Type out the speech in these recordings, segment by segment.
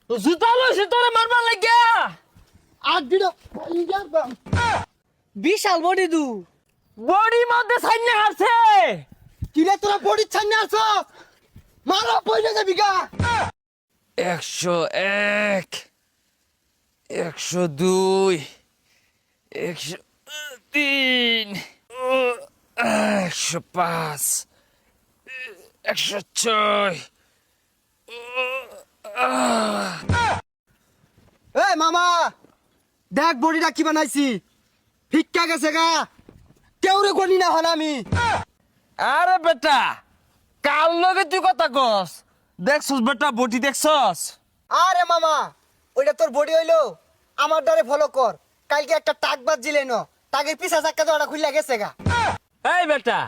জুতা লইছে তোরে মারবার লাগিয়া। আর দিড়া বিশাল বডি দু বডি মধ্যে সাইনে হারছে। কিরে তোরা বডি ছাড়নে আসছ মারা পয়সা যাবি গা 101 102 103 105 106 এই মামা দেখ বডিটা কি বানাইছি ফিক্কা গেছে গা কেউরে গনি না হল আমি আরে বেটা কাল লগে তুই কথা কস দেখছস বেটা বডি দেখছস। আরে মামা ওইটা তোর বডি হইলো আমার দ্বারে ফলো কর কালকে একটা টাক বাজছিলে ন টাকের পিছা চাক্কা তো খুললা গেছে গা এই বেটা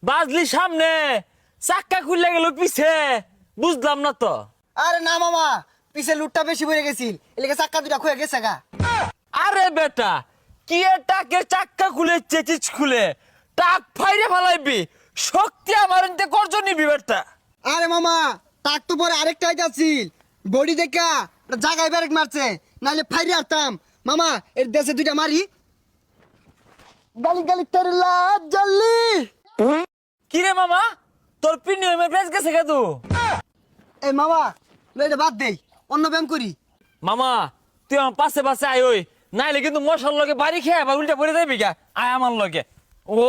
বাজলি সামনে চাক্কা খুললে গেল পিছে বুঝলাম না তো। আরে না মামা পিছে লুটটা বেশি পড়ে গেছিল এলাকা চাক্কা দুটা খুয়ে গেছে গা আরে বেটা কি টাকের চাক্কা খুলে চেচিস খুলে টাক ফাইরে ফেলাইবি শক্তি আমার এনতে করজ নিবি বেটা। আরে মামা টাক তো পরে আরেকটা আইতাছিল বডি দেখা জায়গায় ব্যারেক মারছে নাহলে ফাইরে আসতাম মামা এর দেশে দুইটা মারি গালি গালি তেরে লাজ জ্বললি কি রে মামা তোর প্রিমিয়ামের প্রাইস গেছে কেদু। এই মামা লইটা বাদ দেই অন্য ব্যায়াম করি মামা তুই আমার পাশে পাশে আয় ওই নাইলে কিন্তু মশার লগে বাড়ি খেয়ে আবার উল্টা পড়ে যাবি গা আয় আমার লগে ও